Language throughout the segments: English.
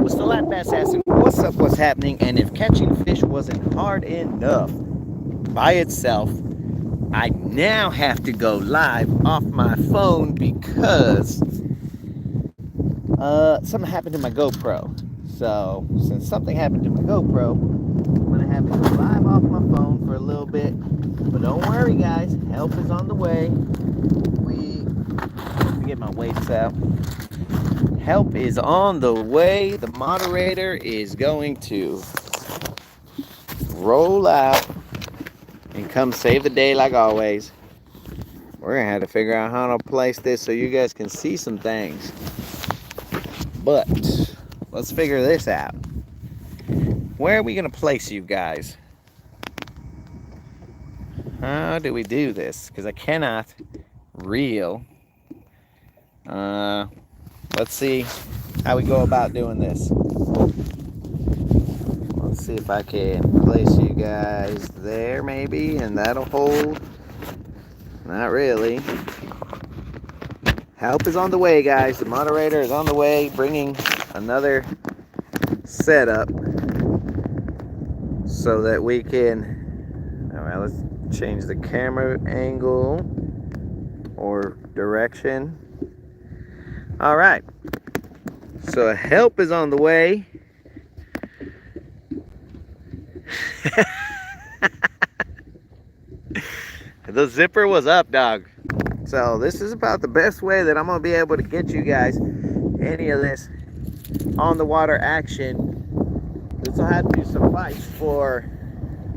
was still at Bass asking, what's up, what's happening, and if catching fish wasn't hard enough by itself, I now have to go live off my phone because something happened to my GoPro. So, since something happened to my GoPro, I'm going to have to go live off my phone for a little bit. But don't worry, guys, help is on the way. Let me get my weights out. Help is on the way. The moderator is going to roll out and come save the day like always. We're going to have to figure out how to place this so you guys can see some things. But let's figure this out. Where are we going to place you guys? How do we do this? Because I cannot reel. Let's see how we go about doing this. Let's see if I can place you guys there maybe, and that'll hold. Not really. Help is on the way, guys. The moderator is on the way, bringing another setup so that we can... Alright, let's change the camera angle or direction. Alright. So help is on the way. The zipper was up, dog. So this is about the best way that I'm going to be able to get you guys any of this on the water action. This will have to suffice for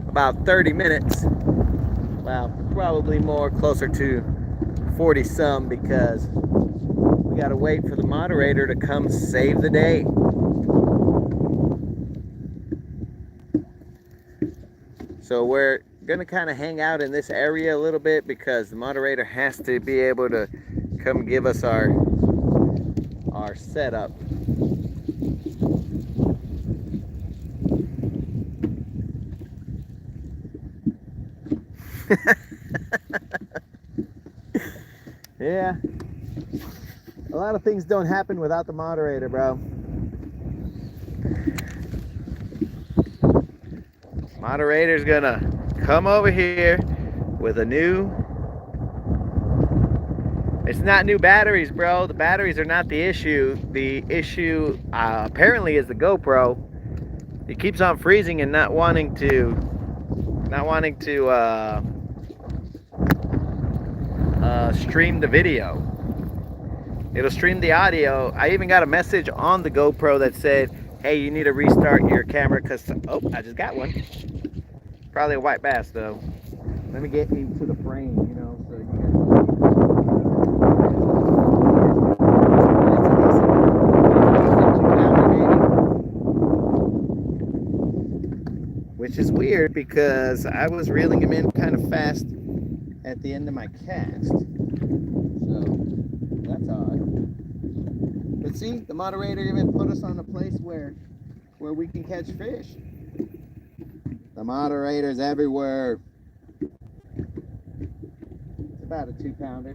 about 30 minutes. Well, probably more, closer to 40 some, because we got to wait for the moderator to come save the day. So we're gonna kind of hang out in this area a little bit because the moderator has to be able to come give us our setup. Yeah, a lot of things don't happen without the moderator, bro. Moderator's gonna come over here with a new... It's not new batteries, bro. The batteries are not the issue. The issue apparently is the GoPro. It keeps on freezing and not wanting to stream the video. It'll stream the audio. I even got a message on the GoPro that said, hey, you need to restart your camera because... Oh, I just got one. Probably a white bass, though. Let me get into the frame, you know, so you guys... Which is weird because I was reeling him in kind of fast at the end of my cast. So, that's odd. But see, the moderator even put us on a place where we can catch fish. The moderator's everywhere. It's about a 2-pounder.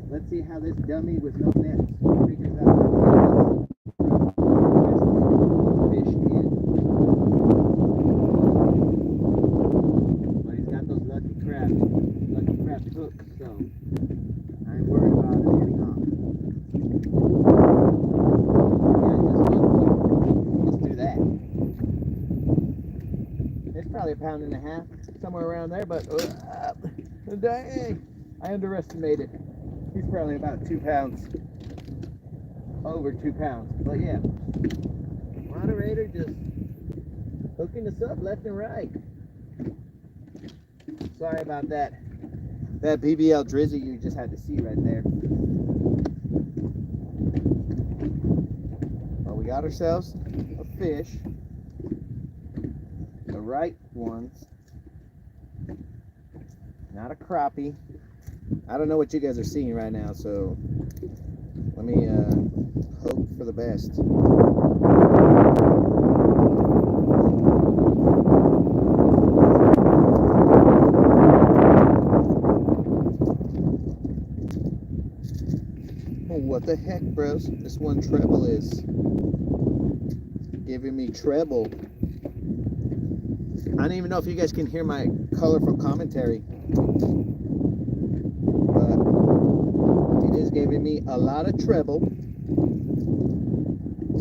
Let's see how this dummy with no nets figures out fish in. But he's got those lucky crab hooks, so I ain't worried about it getting off. Let's do that. It's probably a 1.5 pounds, somewhere around there, but dang, I underestimated. He's probably about 2 pounds, over 2 pounds. But yeah, moderator just hooking us up left and right. Sorry about that BBL drizzy you just had to see right there. Well, we got ourselves a fish. The right ones. Not a crappie. I don't know what you guys are seeing right now, so let me hope for the best. Oh, what the heck, bros? This one treble is giving me treble. I don't even know if you guys can hear my colorful commentary, but it is giving me a lot of treble.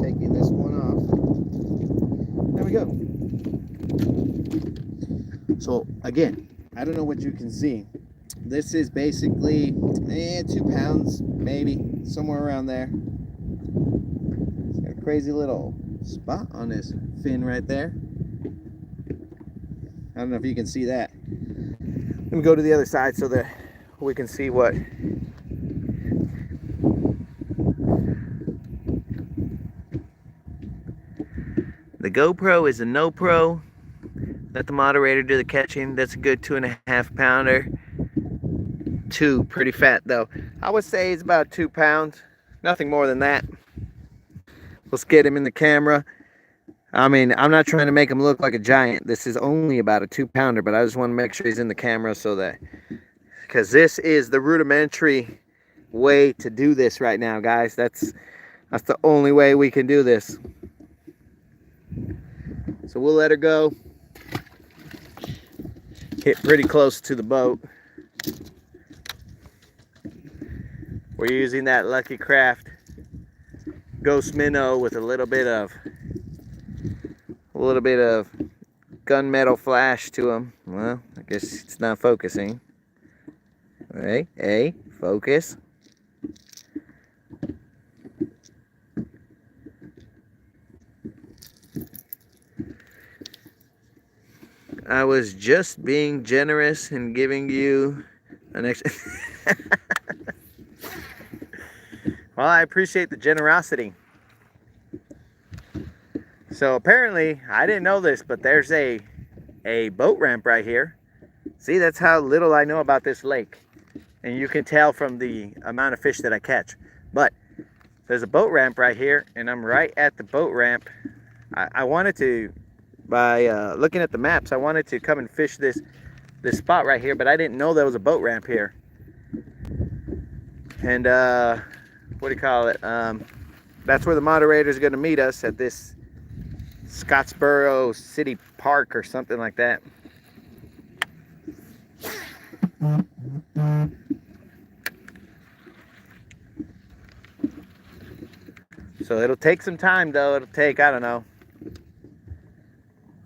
Taking this one off. There we go. So again, I don't know what you can see. This is basically 2 pounds, maybe somewhere around there. It's got a crazy little spot on this fin right there. I don't know if you can see that. Let me go to the other side so that we can see what. The GoPro is a no pro. Let the moderator do the catching. That's a good 2.5 pounder. 2, pretty fat though. I would say it's about 2 pounds. Nothing more than that. Let's get him in the camera. I mean, I'm not trying to make him look like a giant. This is only about a 2 pounder, but I just want to make sure he's in the camera so that, because this is the rudimentary way to do this right now, guys. That's the only way we can do this. So we'll let her go. Hit pretty close to the boat. We're using that Lucky Craft Ghost Minnow with a little bit of gunmetal flash to him. Well, I guess it's not focusing. Hey, focus. I was just being generous and giving you an extra. Well, I appreciate the generosity. So apparently, I didn't know this, but there's a boat ramp right here. See, that's how little I know about this lake. And you can tell from the amount of fish that I catch. But there's a boat ramp right here, and I'm right at the boat ramp. I wanted to, by looking at the maps, I wanted to come and fish this spot right here, but I didn't know there was a boat ramp here. And what do you call it? That's where the moderator is going to meet us, at this Scottsboro City Park or something like that. So it'll take some time though. It'll take, I don't know,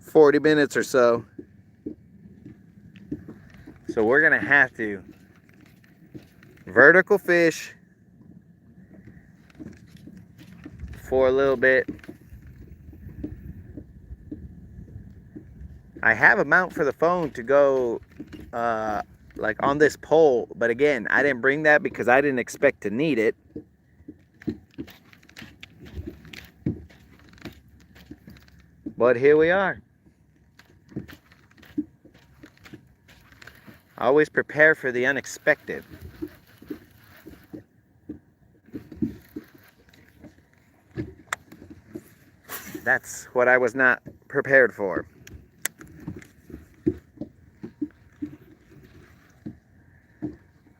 40 minutes or so. So we're gonna have to vertical fish for a little bit. I have a mount for the phone to go like on this pole, but again, I didn't bring that because I didn't expect to need it. But here we are. Always prepare for the unexpected. That's what I was not prepared for.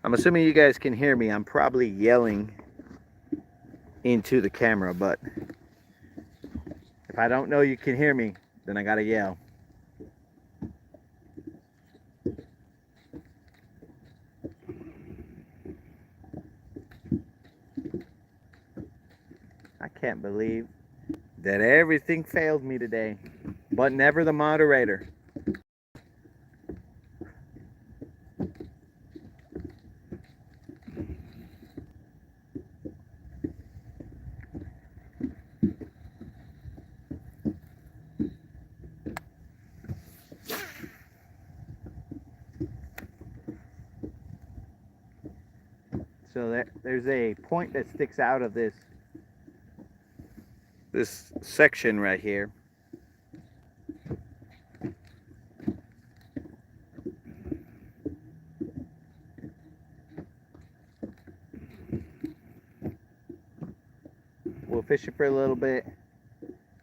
I'm assuming you guys can hear me. I'm probably yelling into the camera, but if I don't know you can hear me, then I gotta yell. I can't believe that everything failed me today, but never the moderator. So there's a point that sticks out of this section right here. We'll fish it for a little bit.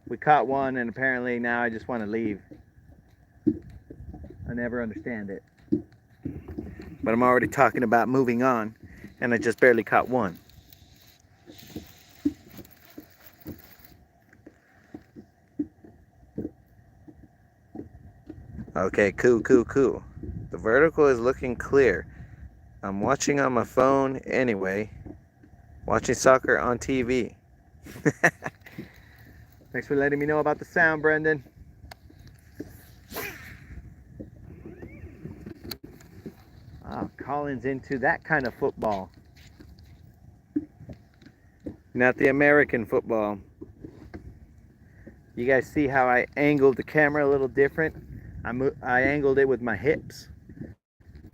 We caught one, and apparently now I just want to leave. I never understand it. But I'm already talking about moving on, and I just barely caught one. Okay, cool, cool, cool. The vertical is looking clear. I'm watching on my phone anyway. Watching soccer on TV. Thanks for letting me know about the sound, Brendan. Oh, Colin's into that kind of football. Not the American football. You guys see how I angled the camera a little different? I angled it with my hips.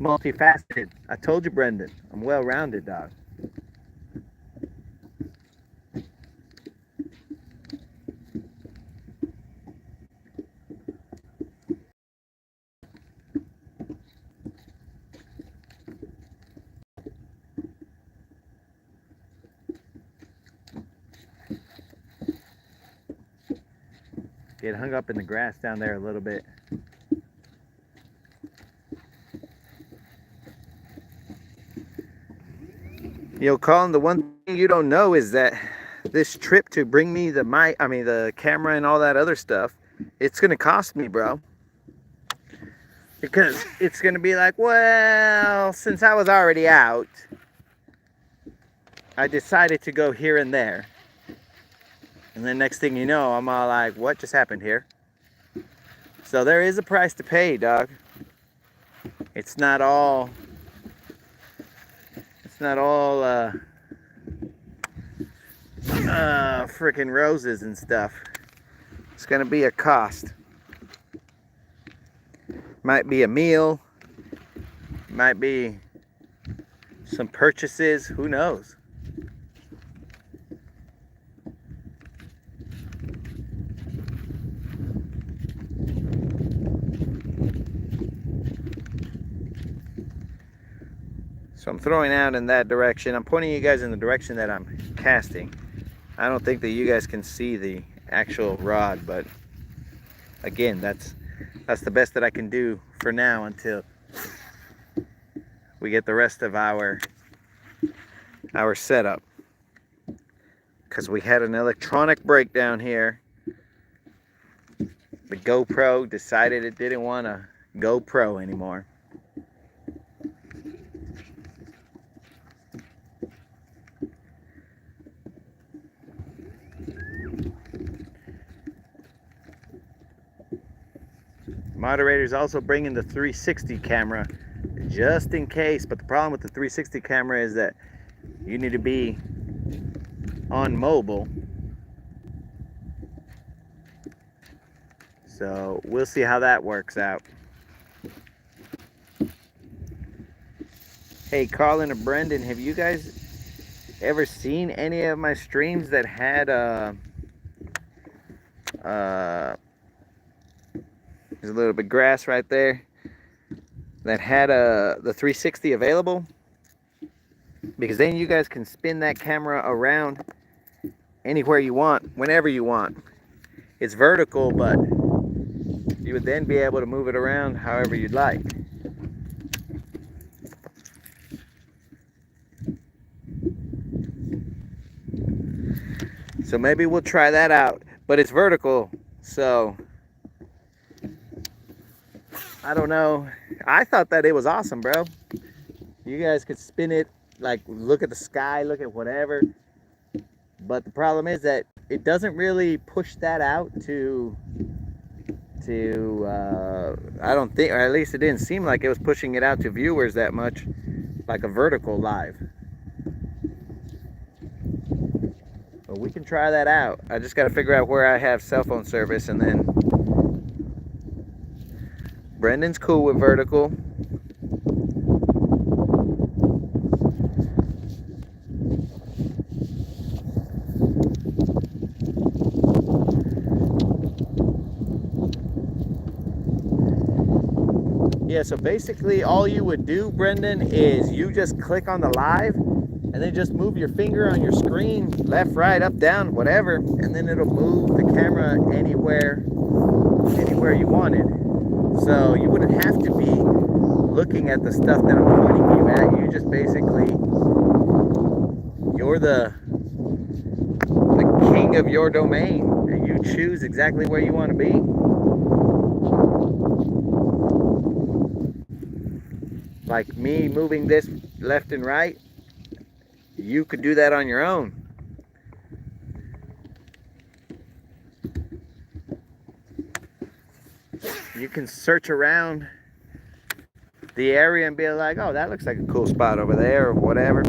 Multifaceted. I told you, Brendan. I'm well-rounded, dog. Get hung up in the grass down there a little bit. Yo, Colin, the one thing you don't know is that this trip to bring me the camera and all that other stuff, it's gonna cost me, bro. Because it's gonna be like, well, since I was already out, I decided to go here and there. And then next thing you know, I'm all like, what just happened here? So there is a price to pay, dog. It's not all freaking roses and stuff. It's gonna be a cost. Might be a meal, might be some purchases, who knows? So I'm throwing out in that direction. I'm pointing you guys in the direction that I'm casting. I don't think that you guys can see the actual rod, but again, that's the best that I can do for now until we get the rest of our setup. Because we had an electronic breakdown here. The GoPro decided it didn't want to GoPro anymore. Moderator's also bringing the 360 camera just in case, but the problem with the 360 camera is that you need to be on mobile. So we'll see how that works out. Hey, Colin and Brendan, have you guys ever seen any of my streams that had there's a little bit of grass right there that had the 360 available? Because then you guys can spin that camera around anywhere you want, whenever you want. It's vertical, but you would then be able to move it around however you'd like. So maybe we'll try that out, but it's vertical, so I don't know. I thought that it was awesome, bro. You guys could spin it, like look at the sky, look at whatever. But the problem is that it doesn't really push that out to I don't think, or at least it didn't seem like it was pushing it out to viewers that much, like a vertical live. But we can try that out. I just got to figure out where I have cell phone service, and then Brendan's cool with vertical. Yeah, so basically all you would do, Brendan, is you just click on the live and then just move your finger on your screen, left, right, up, down, whatever, and then it'll move the camera anywhere you want it. So you wouldn't have to be looking at the stuff that I'm pointing you at. You just basically, you're the king of your domain, and you choose exactly where you want to be. like me moving this left and right, you could do that on your own. You can search around the area and be like, oh, that looks like a cool spot over there or whatever.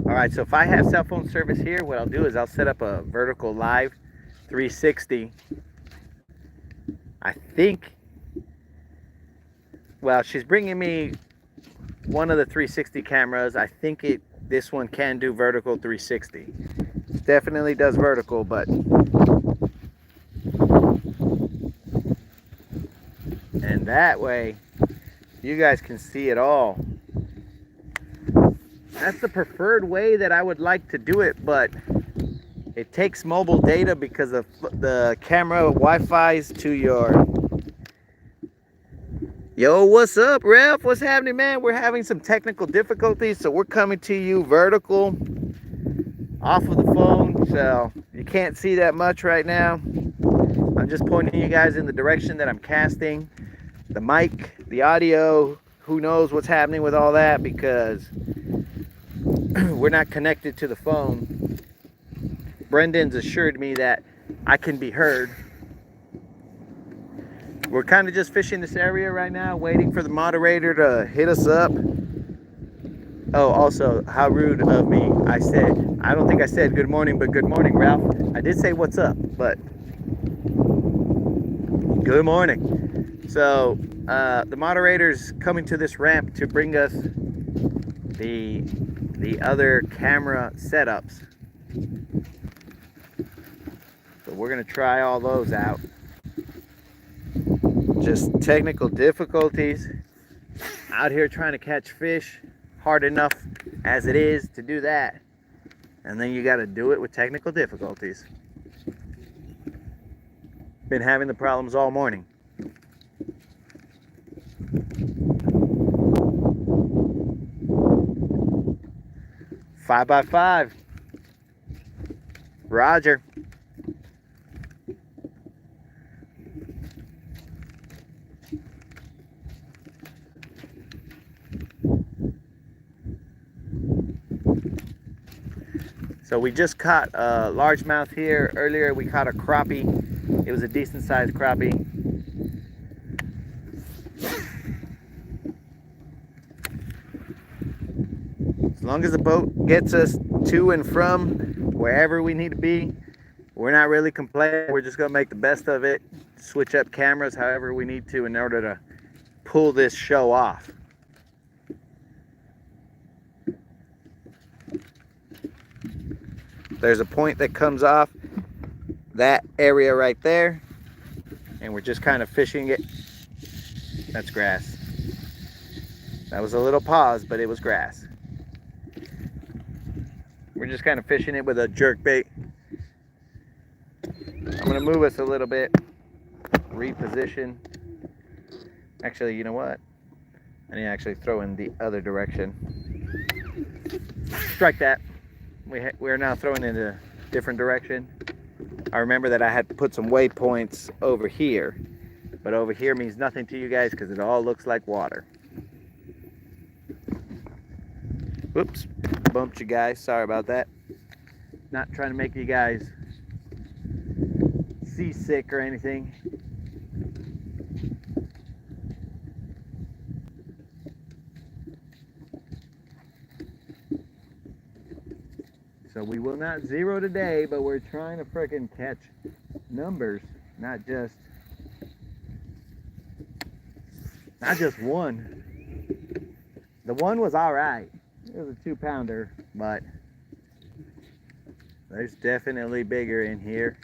All right, so if I have cell phone service here, what I'll do is I'll set up a vertical live 360. I think, well, she's bringing me one of the 360 cameras. I think this one can do vertical 360. It definitely does vertical, but and that way you guys can see it all. That's the preferred way that I would like to do it, but it takes mobile data because of the camera Wi-Fi's to your... Yo, what's up, Ref? What's happening, man? We're having some technical difficulties, so we're coming to you vertical off of the phone, so you can't see that much right now. I'm just pointing you guys in the direction that I'm casting. The mic, the audio, who knows what's happening with all that because we're not connected to the phone. Brendan's assured me that I can be heard. We're kind of just fishing this area right now, waiting for the moderator to hit us up. Oh, also, how rude of me. I don't think I said good morning, but good morning, Ralph. I did say what's up, but good morning. So, the moderator's coming to this ramp to bring us the other camera setups. So we're gonna try all those out. Just technical difficulties. Out here trying to catch fish. Hard enough as it is to do that. And then you gotta do it with technical difficulties. Been having the problems all morning. Five by five. Roger. So we just caught a largemouth here. Earlier we caught a crappie. It was a decent sized crappie. As long as the boat gets us to and from wherever we need to be, we're not really complaining. We're just gonna make the best of it. Switch up cameras however we need to in order to pull this show off. There's a point that comes off that area right there, and we're just kind of fishing it. That's grass. That was a little pause, but it was grass. We're just kind of fishing it with a jerk bait. I'm gonna move us a little bit, reposition. Actually, you know what? I need to actually throw in the other direction. Strike that. We're now throwing in a different direction. I remember that I had to put some waypoints over here, but over here means nothing to you guys because it all looks like water. Whoops, bumped you guys, sorry about that. Not trying to make you guys seasick or anything. So we will not zero today, but we're trying to frickin' catch numbers, not just one. The one was all right. It was a 2-pounder, but there's definitely bigger in here,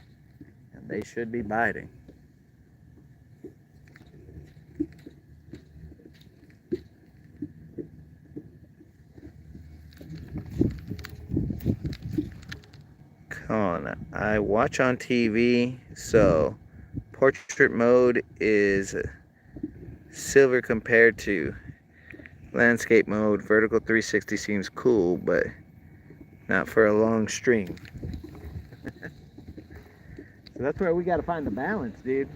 and they should be biting. I watch on TV, so portrait mode is silver compared to landscape mode. Vertical 360 seems cool, but not for a long stream. So that's where we got to find the balance, dude.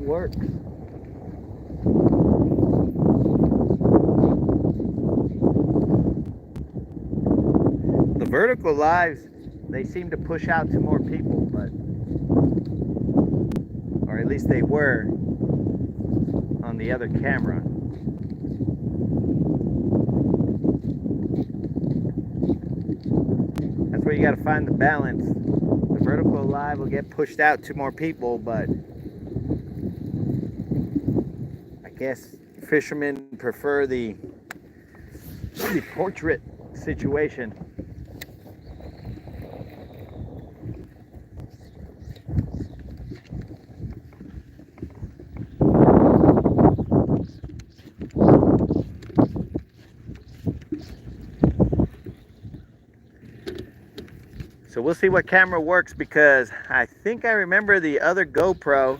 works. The vertical lives, they seem to push out to more people, but, or at least they were on the other camera. That's where you got to find the balance. The vertical live will get pushed out to more people, but I guess fishermen prefer the portrait situation. So we'll see what camera works, because I think I remember the other GoPro,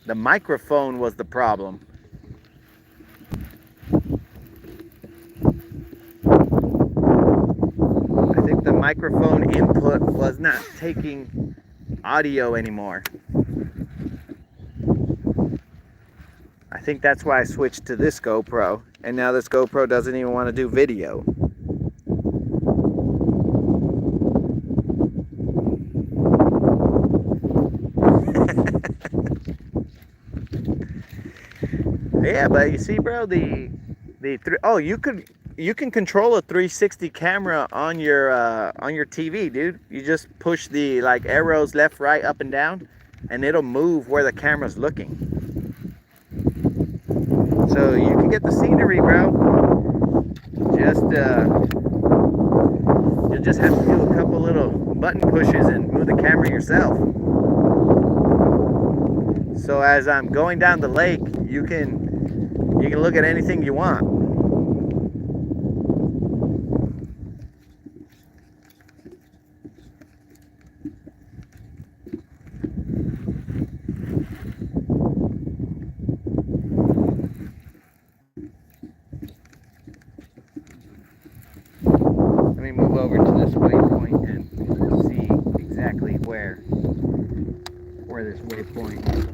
the microphone was the problem. I think the microphone input was not taking audio anymore. I think that's why I switched to this GoPro, and now this GoPro doesn't even want to do video. Yeah, but you see, bro, you can control a 360 camera on your TV, dude. You just push the like arrows left, right, up, and down, and it'll move where the camera's looking. So you can get the scenery, bro. You'll just have to do a couple little button pushes and move the camera yourself. So as I'm going down the lake, you can look at anything you want. Let me move over to this waypoint and see exactly where this waypoint is.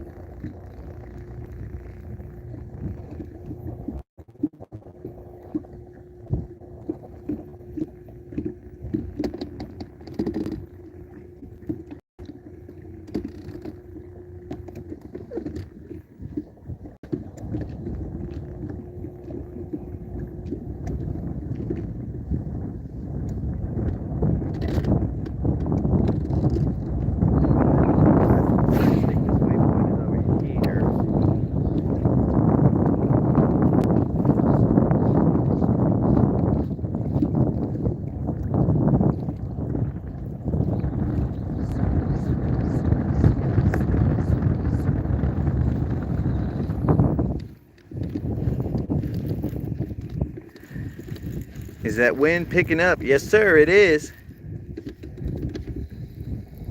Is that wind picking up? Yes, sir, it is.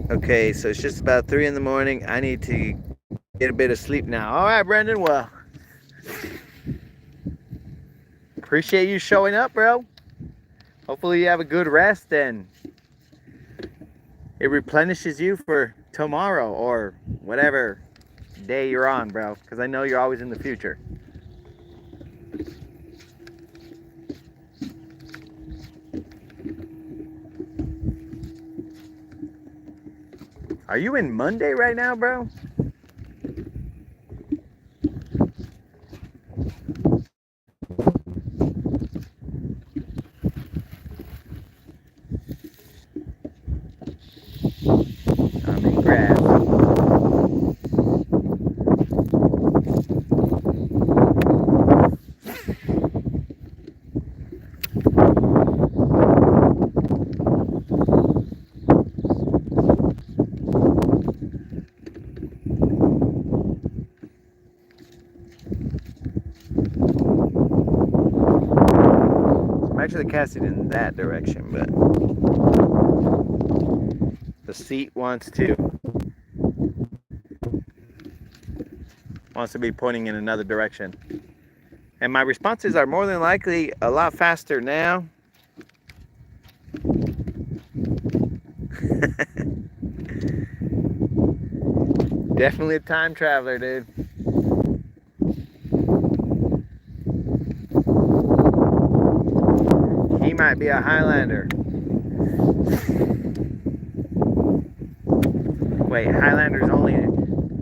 Okay, so it's just about 3 in the morning. I need to get a bit of sleep now. All right, Brendan, well, appreciate you showing up, bro. Hopefully you have a good rest and it replenishes you for tomorrow or whatever day you're on, bro, because I know you're always in the future. Are you in Monday right now, bro? I'm in grass. Actually casting in that direction, but the seat wants to be pointing in another direction, and my responses are more than likely a lot faster now. Definitely a time traveler, dude. He might be a Highlander. Wait, Highlanders only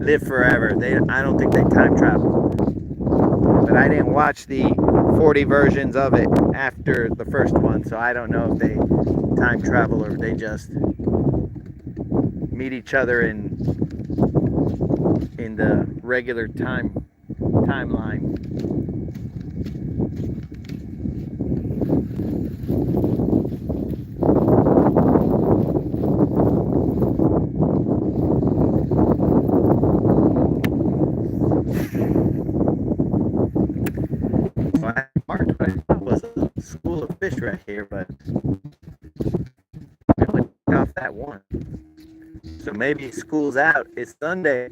live forever. I don't think they time travel. But I didn't watch the 40 versions of it after the first one, so I don't know if they time travel or they just meet each other in the regular timeline. Well, I marked what I thought was a school of fish right here, but I only took off that one. So maybe school's out. It's Sunday.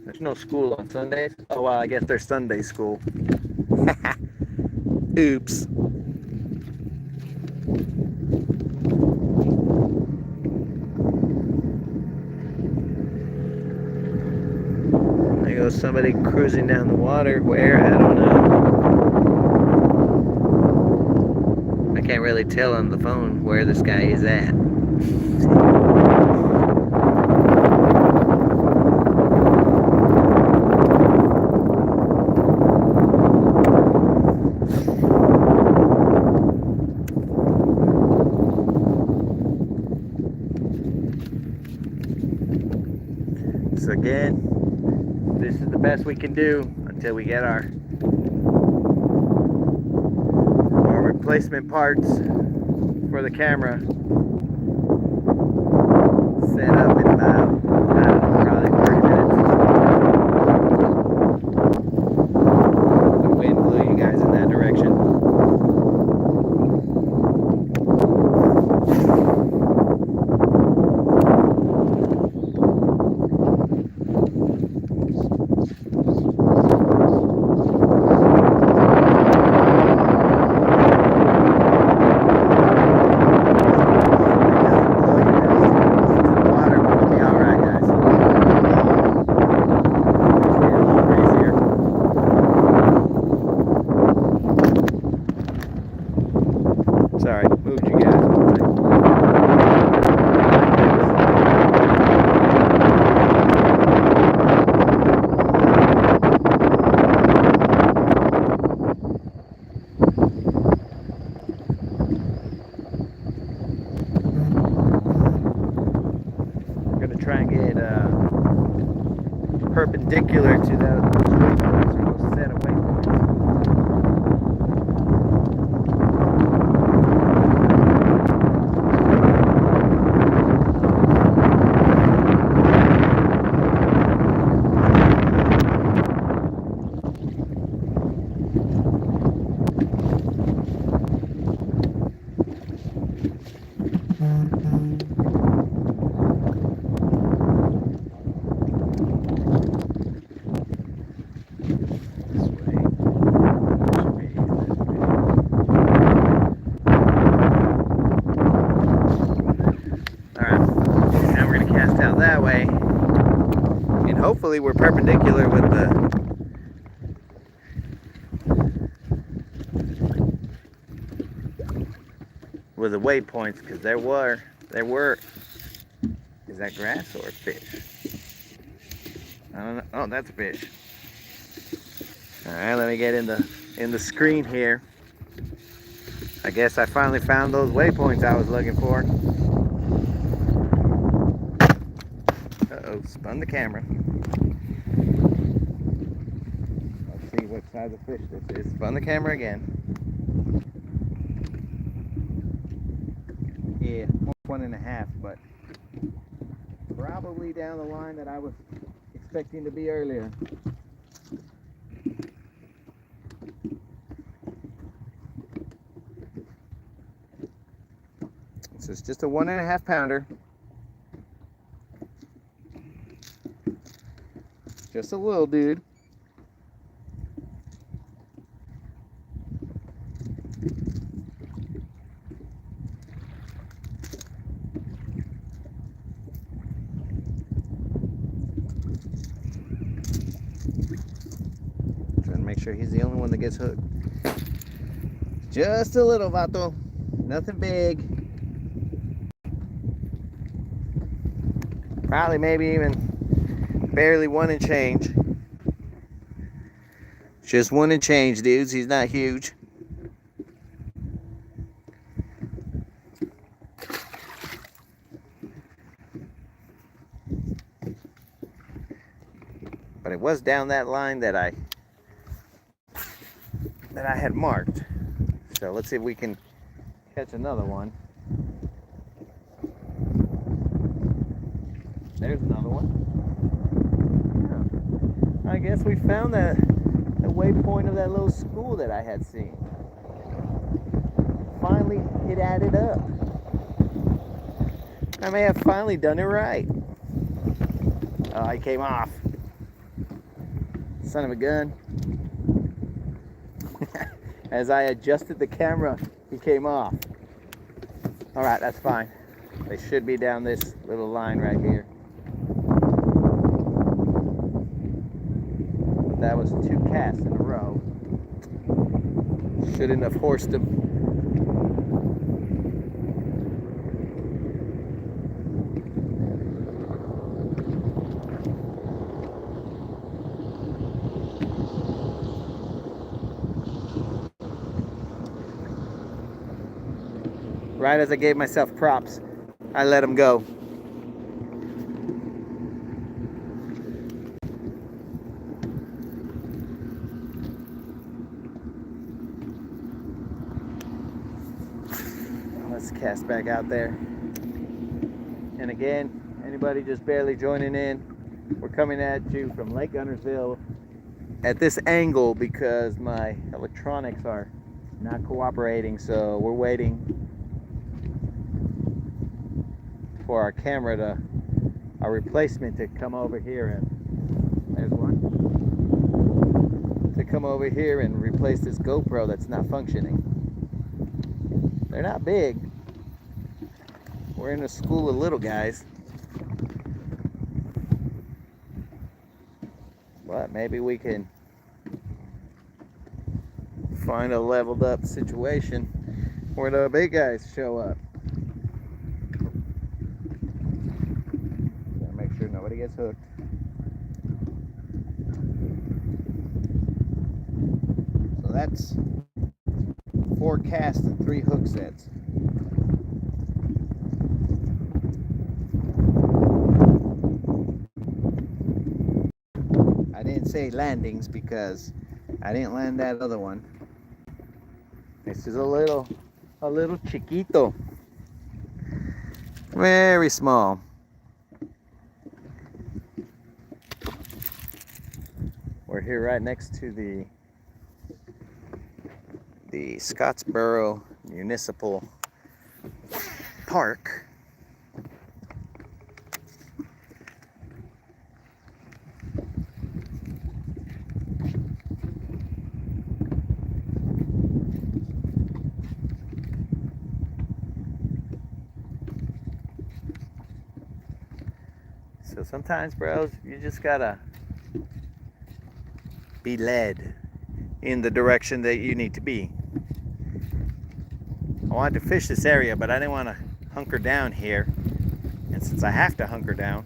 There's no school on Sundays. Oh, well, I guess there's Sunday school. Oops. There goes somebody cruising down the water. Where? I don't know. I can't really tell on the phone where this guy is at. So again, this is the best we can do until we get our replacement parts for the camera set up in about, I don't know, probably 30 minutes. The wind blew you guys in that direction. Sorry, moved you guys. I'm gonna try and get perpendicular to those waypoints or those set of waypoints. That way, and hopefully we're perpendicular with the waypoints, because there were is that grass or fish? I don't know. Oh, that's a fish. All right, let me get in the screen here. I guess I finally found those waypoints I was looking for. Uh-oh, spun the camera. Let's see what size of fish this is. Spun the camera again. Yeah, 1.5, but probably down the line that I was expecting to be earlier. So it's just a 1.5 pounder. Just a little dude. sure he's the only one that gets hooked. Just a little, vato. Nothing big. Probably maybe even barely 1 and change. Just 1 and change, dudes. He's not huge. But it was down that line that I had marked. So let's see if we can catch another one. There's another one. Yeah. I guess we found the waypoint of that little school that I had seen. Finally, it added up. I may have finally done it right. Oh, I came off. Son of a gun. As I adjusted the camera, he came off. Alright, that's fine. They should be down this little line right here. That was 2 casts in a row. Shouldn't have horsed him. Right as I gave myself props, I let him go. Let's cast back out there. And again, anybody just barely joining in, we're coming at you from Lake Guntersville at this angle because my electronics are not cooperating, so we're waiting for our camera our replacement to come over here, and there's one, to come over here and replace this GoPro that's not functioning. They're not big. We're in a school of little guys. But maybe we can find a leveled up situation where the big guys show up. Nobody gets hooked. So that's 4 casts and 3 hook sets. I didn't say landings because I didn't land that other one. This is a little chiquito. Very small. We're here right next to the Scottsboro Municipal Park. So sometimes, bros, you just gotta be led in the direction that you need to be. I wanted to fish this area, but I didn't want to hunker down here. And since I have to hunker down,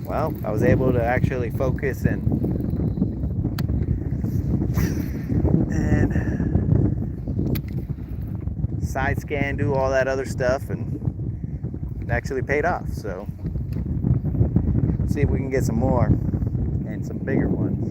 well, I was able to actually focus and side scan, do all that other stuff, and it actually paid off. So let's see if we can get some more and some bigger ones.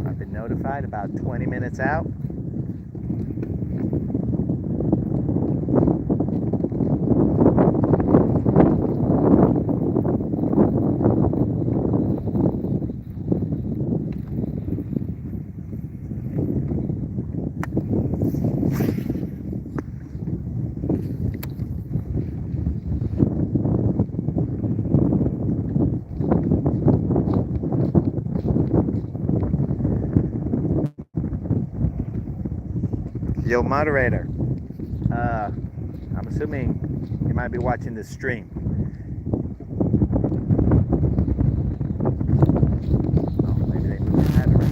I've been notified about 20 minutes out. Yo, moderator. I'm assuming you might be watching this stream. Oh, maybe they moved the head around.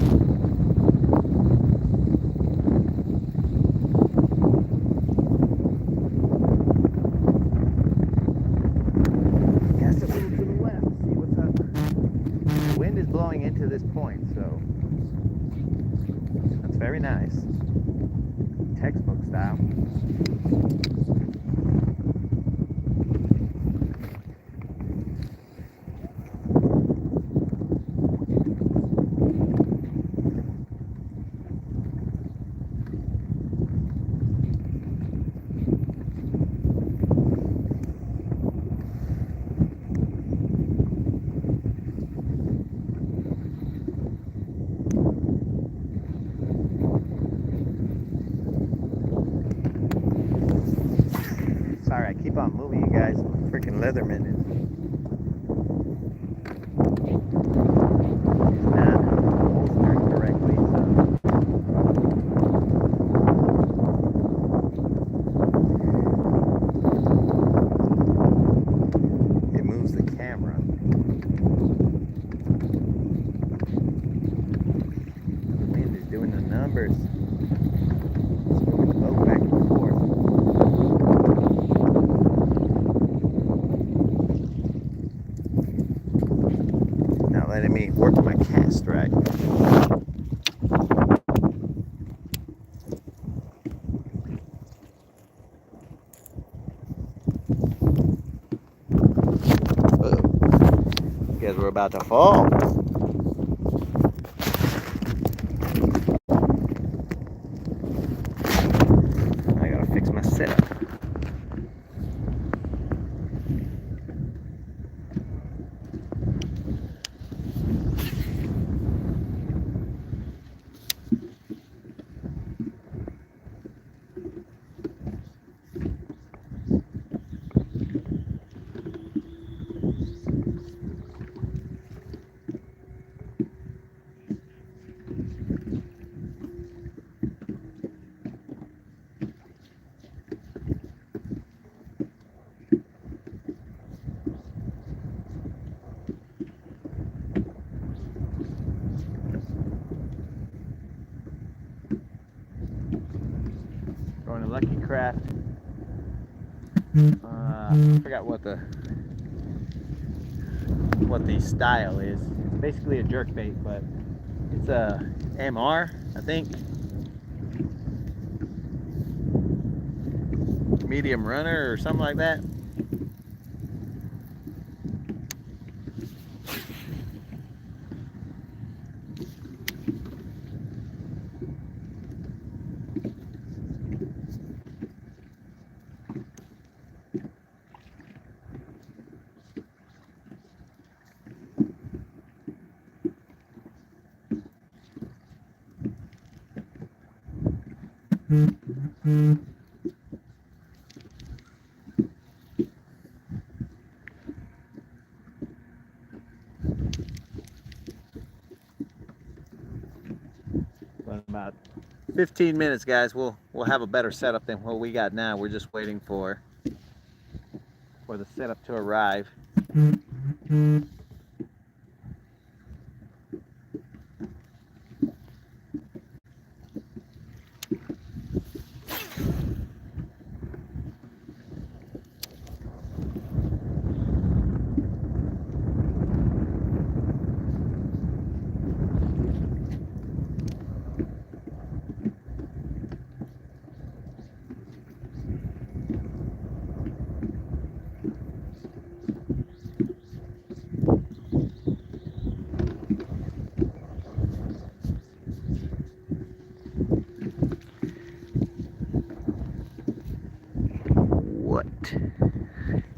Guess a little to the left. See what's up. The wind is blowing into this point, so that's very nice. Textbook style. Sorry, I keep on moving, you guys. Freaking Leatherman is not holstered correctly, so it moves the camera. The wind is doing the numbers. It's moving the boat back and forth. Letting me work my cast right. Guess we're about to fall. I gotta fix my setup. Going to Lucky Craft. I forgot what the style is. It's basically a jerkbait, but it's a MR, I think. Medium runner or something like that. But about 15 minutes, guys, we'll have a better setup than what we got now. We're just waiting for the setup to arrive.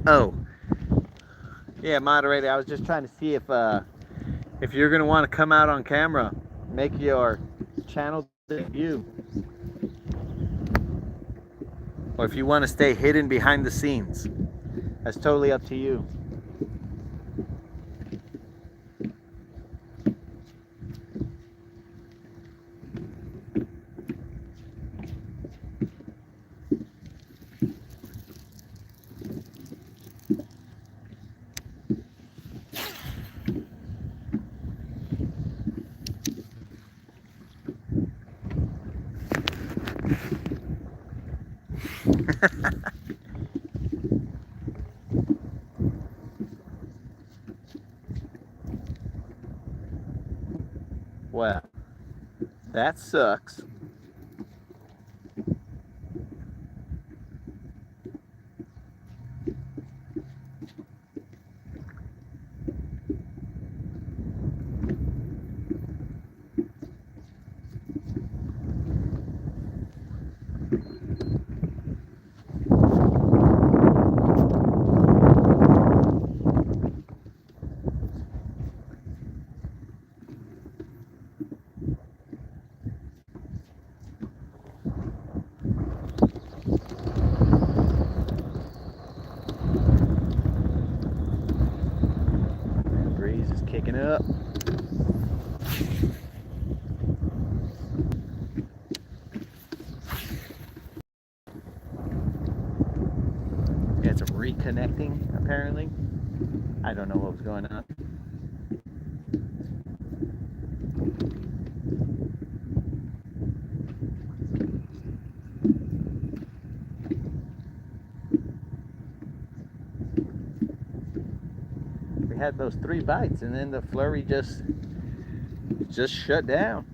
Oh, yeah, moderator. I was just trying to see if you're gonna want to come out on camera, make your channel debut, or if you want to stay hidden behind the scenes. That's totally up to you. Well, that sucks. Breeze is kicking up. It's reconnecting, apparently. I don't know what was going on. We had those 3 bites and then the flurry just shut down.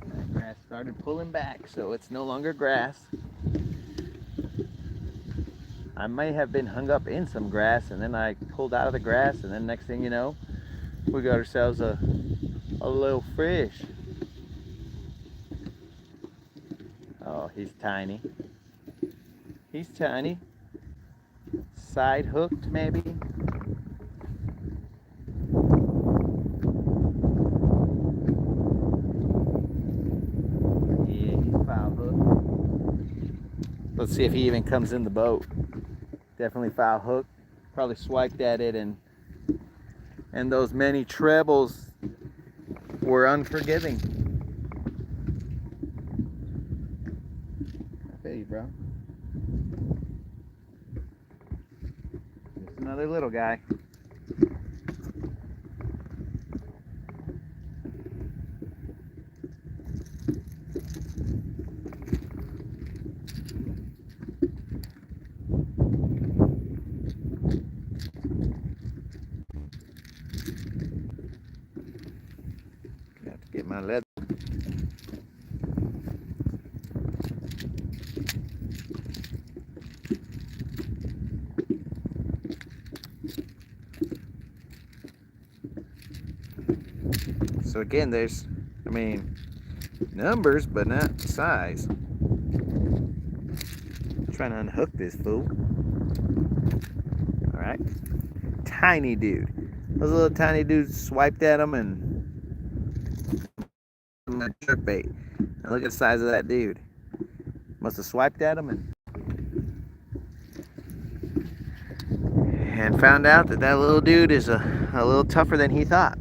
That grass started pulling back, so it's no longer grass. I may have been hung up in some grass and then I pulled out of the grass, and then next thing you know, we got ourselves a little fish. Oh, he's tiny. He's tiny. Side hooked, maybe. Yeah, he's foul hooked. Let's see if he even comes in the boat. Definitely foul hooked. Probably swiped at it, and those many trebles were unforgiving. I feel you, bro. Just another little guy. Have to get my leather. So again, there's, I mean, numbers, but not size. I'm trying to unhook this fool. All right, tiny dude. Those little tiny dudes swiped at him and jerk bait. And look at the size of that dude. Must have swiped at him and found out that little dude is a little tougher than he thought.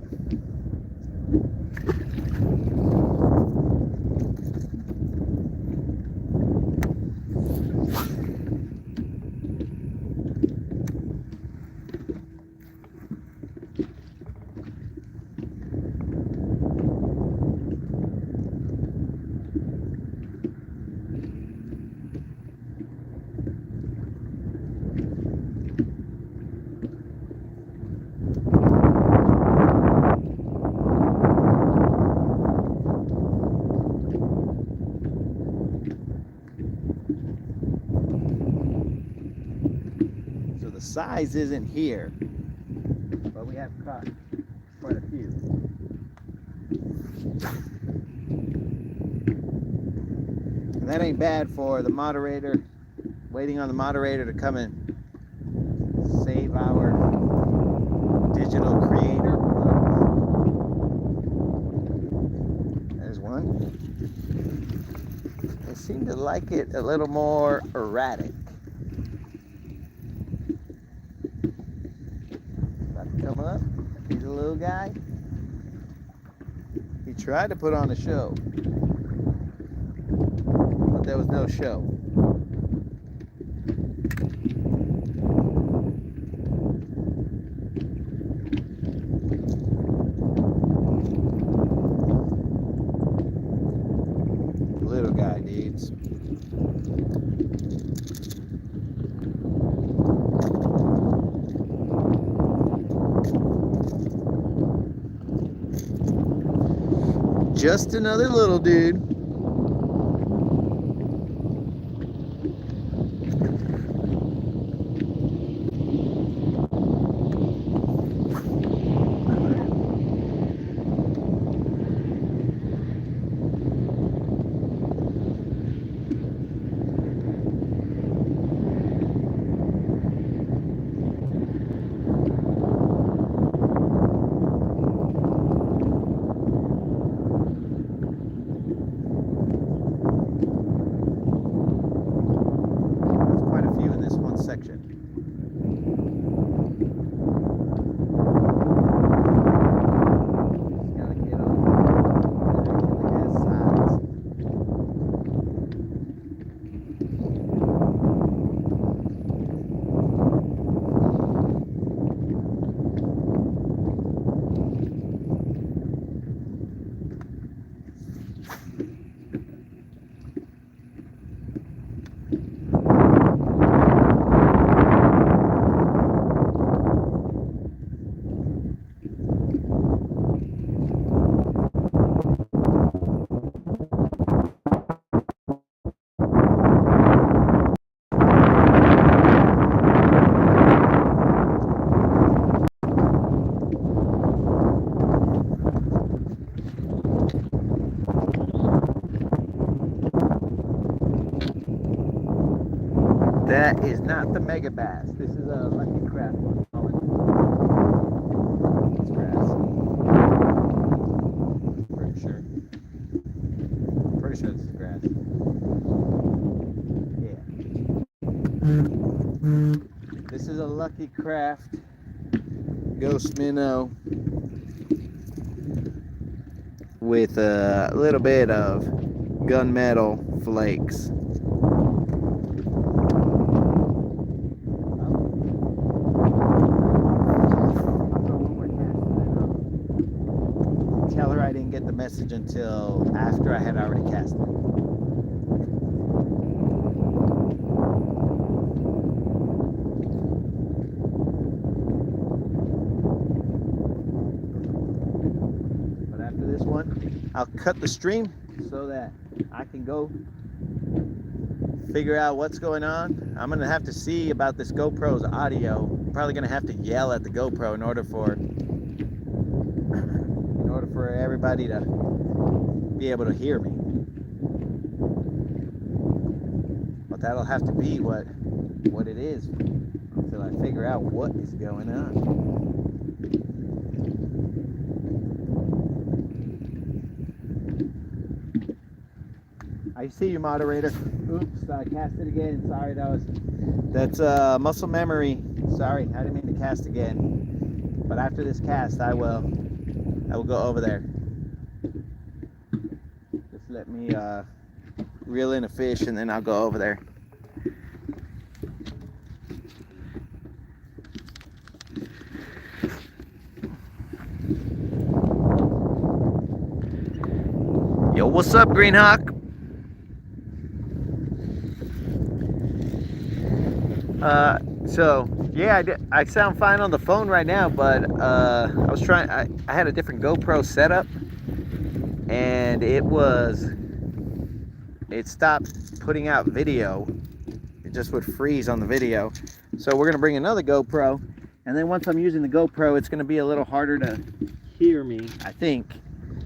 The size isn't here, but we have caught quite a few. And that ain't bad for the moderator, waiting on the moderator to come and save our digital creator. There's one. They seem to like it a little more erratic. About to come up. He's a little guy. He tried to put on a show, but there was no show. Little guy, dudes. Just another little dude. Section. Gotta get on the sides. That is not the mega bass. This is a lucky craft one. It's grass. Pretty sure. Pretty sure this is grass. Yeah. This is a lucky craft ghost minnow with a little bit of gunmetal flakes. Tell her I didn't get the message until after I had already cast it. But after this one, I'll cut the stream so that I can go figure out what's going on. I'm gonna have to see about this GoPro's audio. I'm probably gonna have to yell at the GoPro in order for everybody to be able to hear me. But that'll have to be what it is until I figure out what is going on. I see you, moderator. Oops, I cast it again. Sorry, that's muscle memory. Sorry, I didn't mean to cast again. But after this cast, I will go over there. Just let me reel in a fish and then I'll go over there. Yo, what's up, Green Hawk? So yeah, I sound fine on the phone right now, but I was trying. I had a different GoPro setup, and it stopped putting out video. It just would freeze on the video. So we're gonna bring another GoPro, and then once I'm using the GoPro, it's gonna be a little harder to hear me, I think,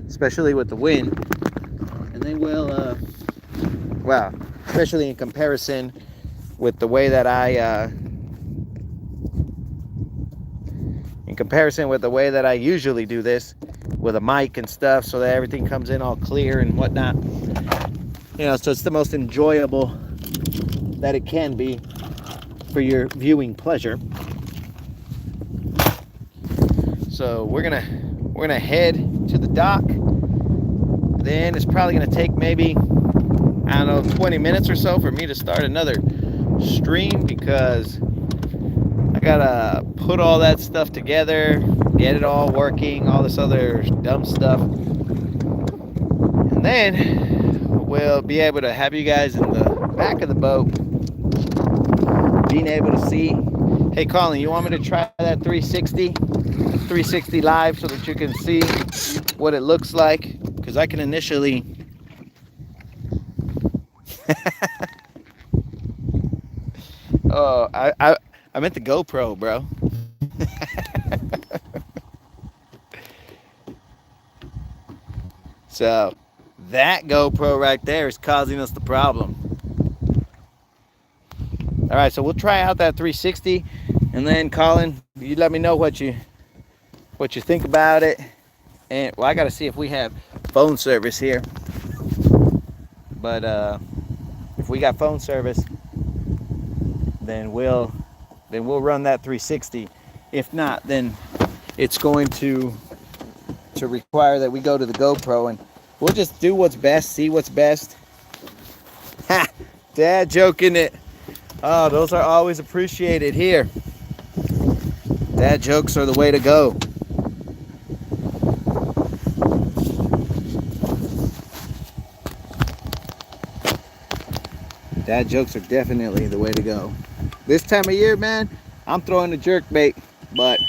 especially with the wind. And then we'll, well, especially in comparison with the way that I comparison with the way that I usually do this with a mic and stuff, so that everything comes in all clear and whatnot. You know, so it's the most enjoyable that it can be for your viewing pleasure. So we're gonna head to the dock. Then it's probably gonna take maybe, I don't know, 20 minutes or so for me to start another stream, because I gotta put all that stuff together, get it all working, all this other dumb stuff, and then we'll be able to have you guys in the back of the boat being able to see. Hey Colin, you want me to try that 360 live so that you can see what it looks like? Because I can initially oh, I meant the GoPro, bro. So that GoPro right there is causing us the problem. All right, so we'll try out that 360, and then Colin, you let me know what you think about it. And well, I got to see if we have phone service here. But if we got phone service, then we'll run that 360. If not, then it's going to require that we go to the GoPro, and we'll just do what's best, see what's best. Ha! Dad joking it. Oh, those are always appreciated here. Dad jokes are the way to go. Dad jokes are definitely the way to go. This time of year, man, I'm throwing a jerk bait, but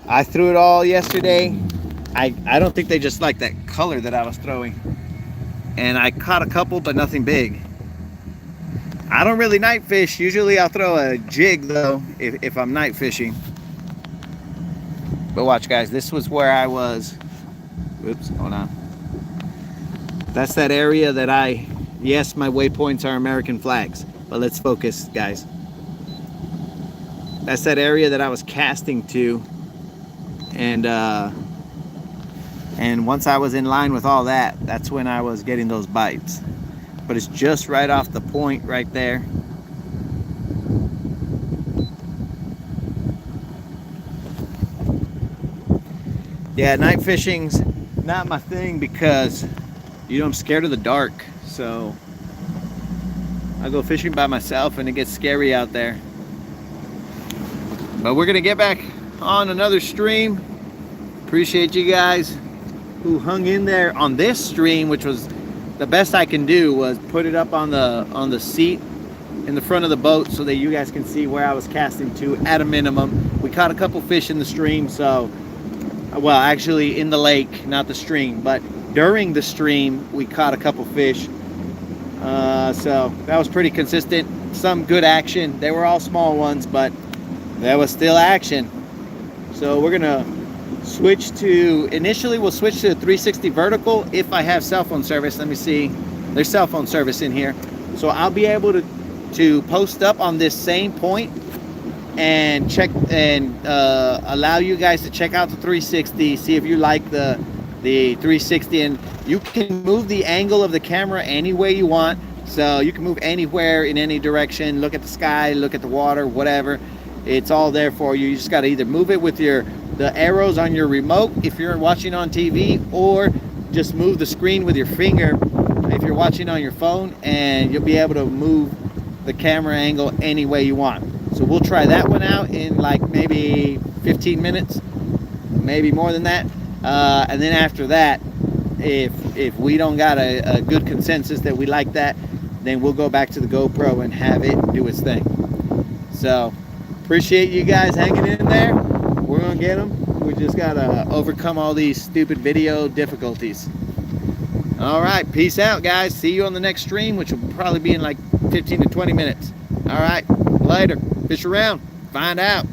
I threw it all yesterday. I don't think they just like that color that I was throwing. And I caught a couple, but nothing big. I don't really night fish. Usually I'll throw a jig though if I'm night fishing. But watch guys, this was where I was. Whoops, hold on. That's that area that yes, my waypoints are American flags, but let's focus guys. That's that area that I was casting to, and once I was in line with all that, that's when I was getting those bites. But it's just right off the point right there. Yeah, night fishing's not my thing because, you know, I'm scared of the dark. So I go fishing by myself and it gets scary out there. But we're gonna get back on another stream. Appreciate you guys who hung in there on this stream, which was the best I can do, was put it up on the seat in the front of the boat so that you guys can see where I was casting to at a minimum. We caught a couple fish in the stream, so, well, actually in the lake, not the stream, but during the stream we caught a couple fish. So that was pretty consistent. Some good action. They were all small ones, but there was still action. So we're gonna switch to, initially we'll switch to 360 vertical if I have cell phone service. Let me see, there's cell phone service in here, so I'll be able to post up on this same point and check and allow you guys to check out the 360, see if you like the 360, and you can move the angle of the camera any way you want. So you can move anywhere in any direction, look at the sky, look at the water, whatever. It's all there for you. You just got to either move it with the arrows on your remote if you're watching on TV, or just move the screen with your finger if you're watching on your phone, and you'll be able to move the camera angle any way you want. So we'll try that one out in like maybe 15 minutes, maybe more than that. And then after that, if we don't got a good consensus that we like that, then we'll go back to the GoPro and have it do its thing. So appreciate you guys hanging in there. We're gonna get them. We just gotta overcome all these stupid video difficulties. All right, peace out guys. See you on the next stream, which will probably be in like 15 to 20 minutes. All right, later. Fish around, find out.